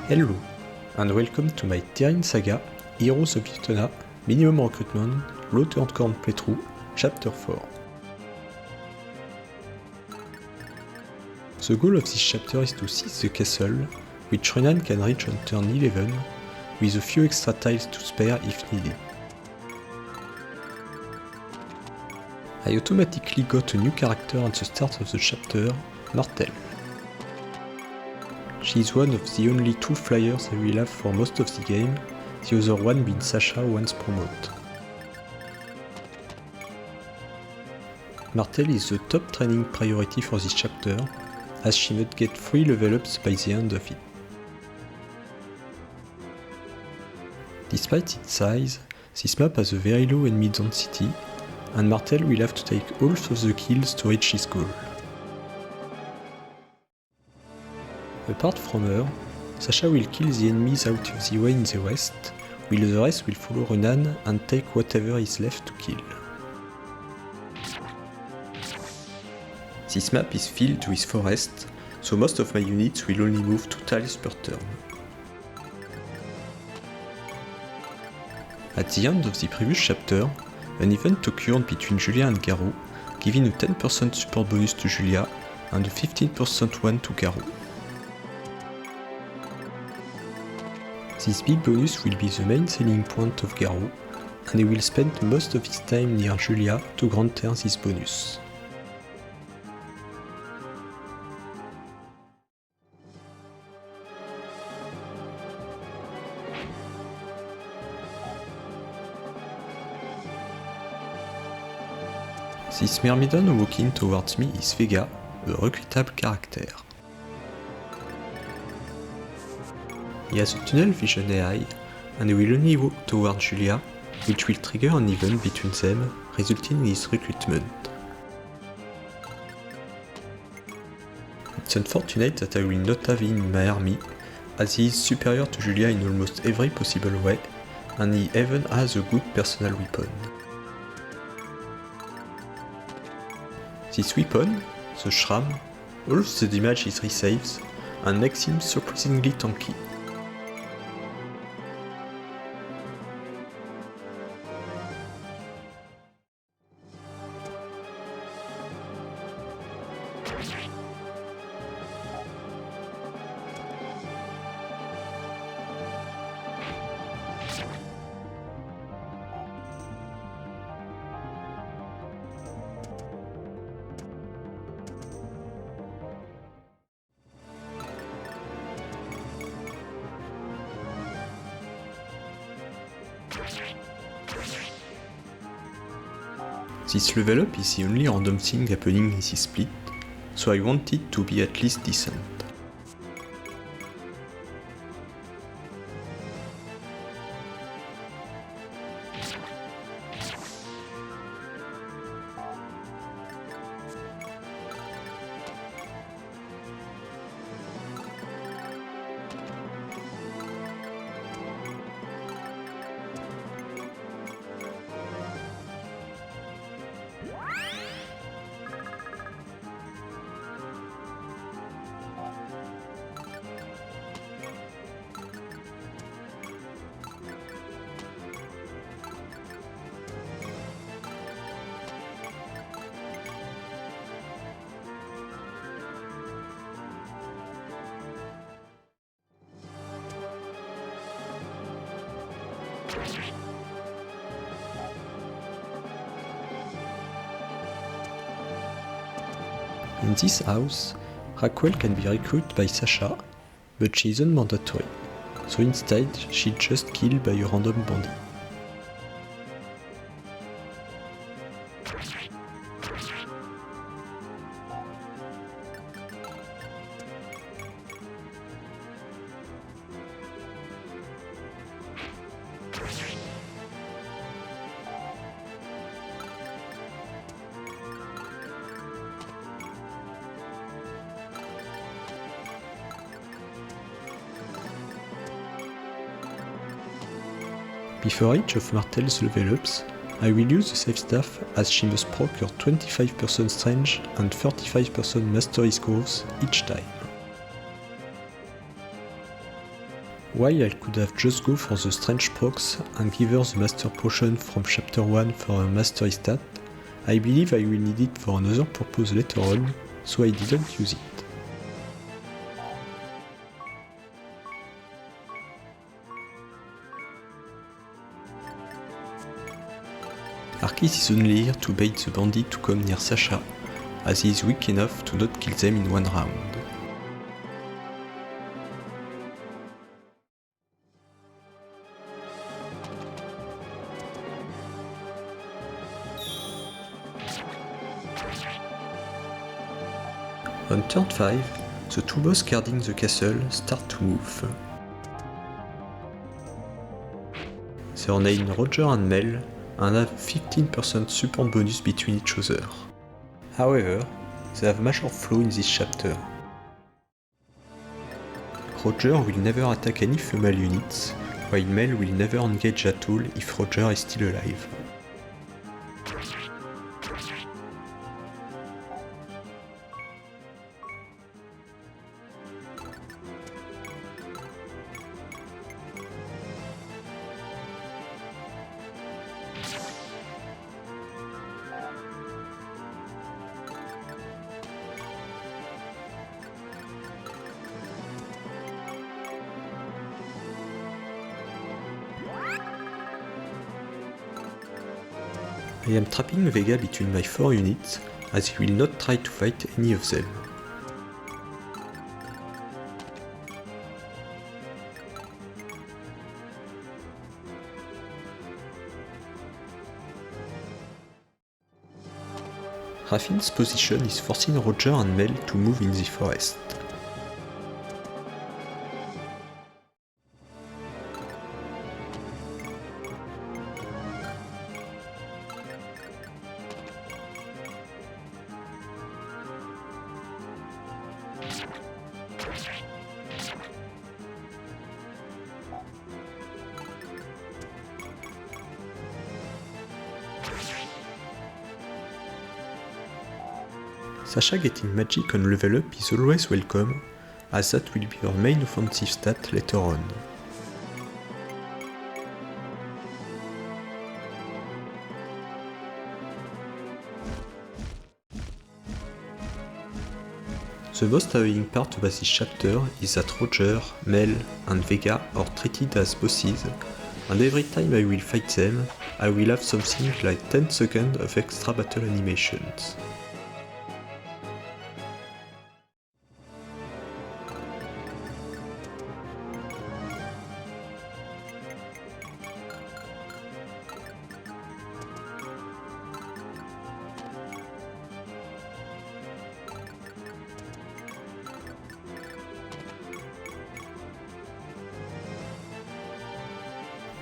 Hello, and welcome to my Terrain Saga, Heroes of Utena, Minimum Recruitment, Low Turncorn Playthrough, Chapter 4. The goal of this chapter is to seize the castle, which Renan can reach on turn 11, with a few extra tiles to spare if needed. I automatically got a new character at the start of the chapter, Martel. She is one of the only two flyers I will have for most of the game, the other one being Sasha once promoted. Martel is the top training priority for this chapter, as she must get 3 level ups by the end of it. Despite its size, this map has a very low enemy density, and Martel will have to take half of the kills to reach his goal. Apart from her, Sasha will kill the enemies out of the way in the west, while the rest will follow Renan and take whatever is left to kill. This map is filled with forest, so most of my units will only move 2 tiles per turn. At the end of the previous chapter, an event occurred between Julia and Garou, giving a 10% support bonus to Julia and a 15% one to Garou. This big bonus will be the main selling point of Garou, and he will spend most of his time near Julia to grant her this bonus. This Myrmidon walking towards me is Vega, a recruitable character. He has a tunnel vision AI, and he will only walk towards Julia, which will trigger an event between them, resulting in his recruitment. It's unfortunate that I will not have him in my army, as he is superior to Julia in almost every possible way, and he even has a good personal weapon. This weapon, the Shram, halves the damage he receives, and makes him surprisingly tanky. This level up is the only random thing happening in this split, so I want it to be at least decent. In this house, Raquel can be recruited by Sasha, but she isn't mandatory, so instead she's just killed by a random bandit. Before each of Martel's level ups, I will use the save staff as she must procure 25% strength and 35% mastery scores each time. Why I could have just go for the strange procs and give her the master potion from chapter 1 for a mastery stat, I believe I will need it for another purpose later on, so I didn't use it. Arceus is only here to bait the bandit to come near Sasha, as he is weak enough to not kill them in one round. On turn 5, the two boss guarding the castle start to move. They are named Roger and Mel and have 15% support bonus between each other. However, they have major flaw in this chapter. Roger will never attack any female units, while Mel will never engage at all if Roger is still alive. I am trapping Vega between my 4 units, as he will not try to fight any of them. Raffine's position is forcing Roger and Mel to move in the forest. Sasha getting magic on level up is always welcome, as that will be her main offensive stat later on. The most annoying part about this chapter is that Roger, Mel and Vega are treated as bosses, and every time I will fight them, I will have something like 10 seconds of extra battle animations.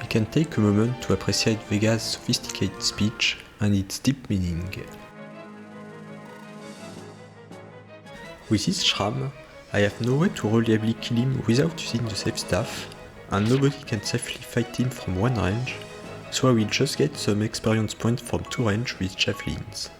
We can take a moment to appreciate Vega's sophisticated speech and its deep meaning. With his Shram, I have no way to reliably kill him without using the save staff, and nobody can safely fight him from one range, so I will just get some experience points from 2 range with javelins.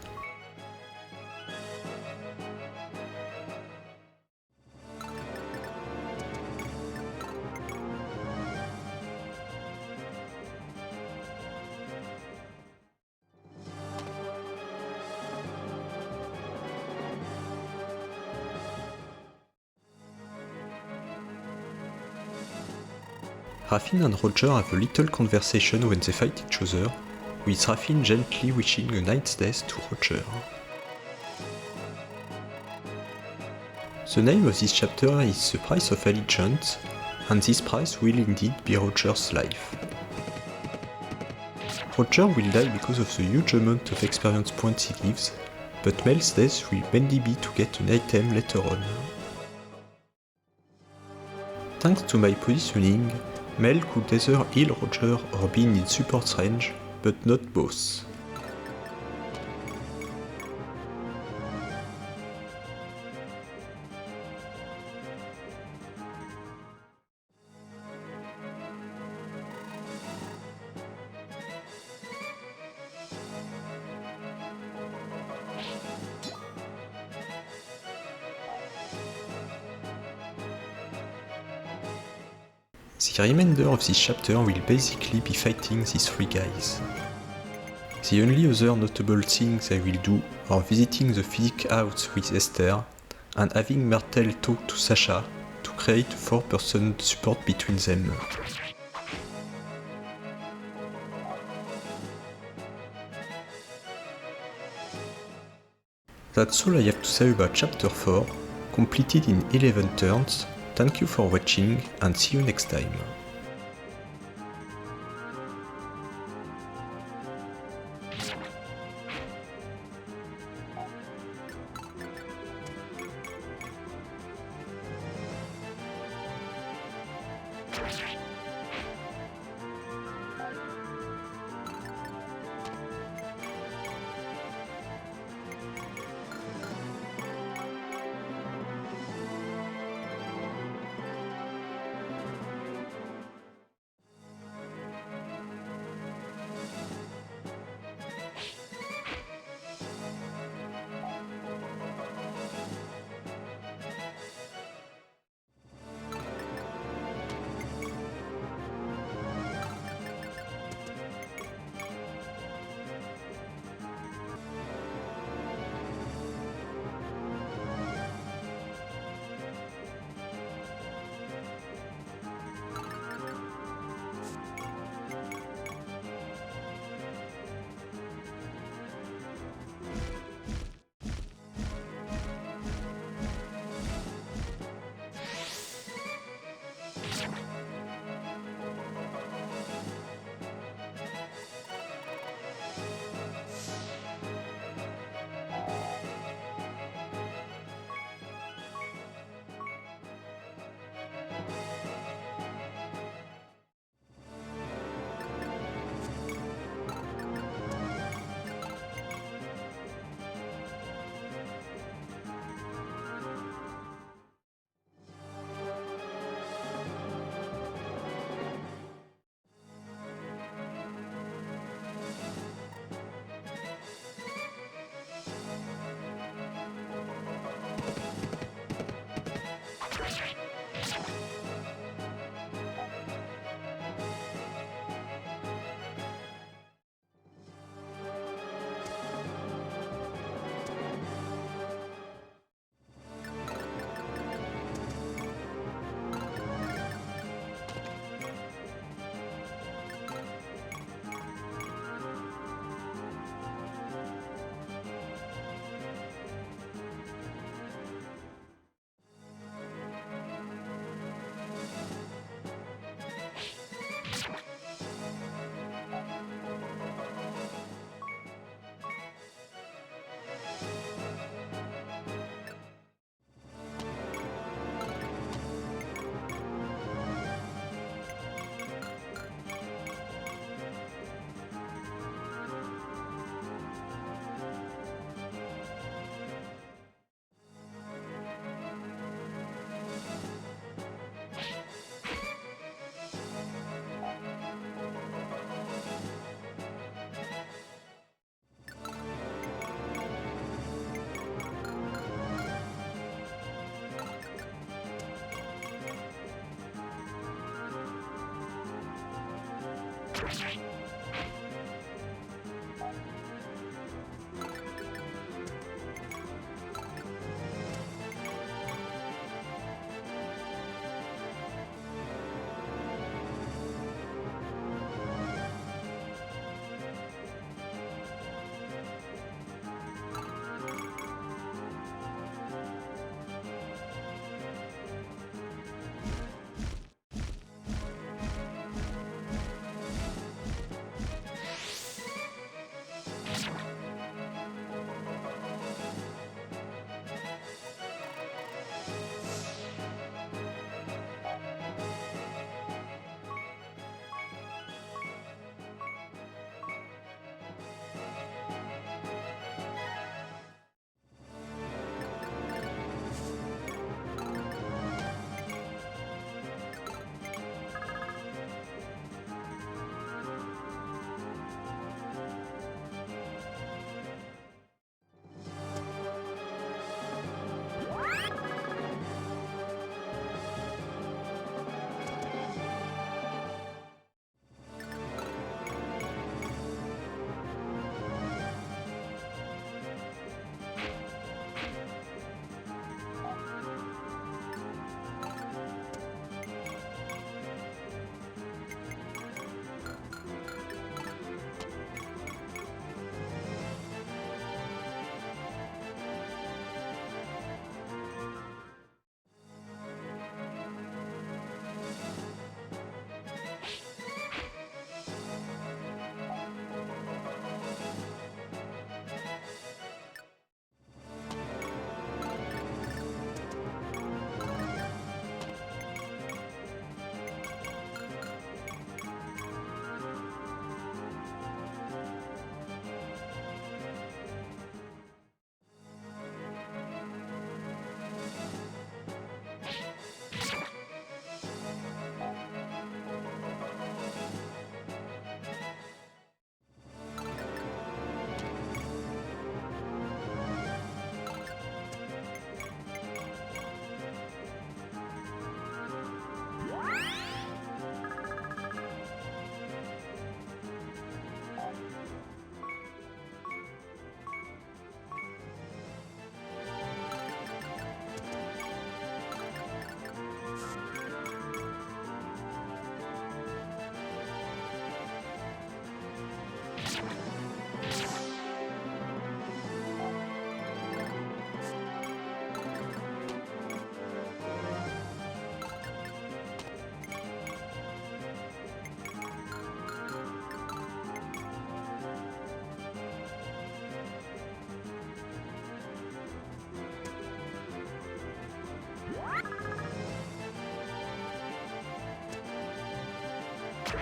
Raffine and Roger have a little conversation when they fight each other, with Raffine gently wishing a knight's death to Roger. The name of this chapter is The Price of Allegiance, and this price will indeed be Roger's life. Roger will die because of the huge amount of experience points he gives, but Mel's death will mainly be to get an item later on. Thanks to my positioning, Mel could either heal Roger or be in support range, but not both. The remainder of this chapter will basically be fighting these three guys. The only other notable things I will do are visiting the physic house with Esther and having Myrtle talk to Sasha to create a 4-person support between them. That's all I have to say about chapter 4, completed in 11 turns. Thank you for watching and see you next time.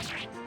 You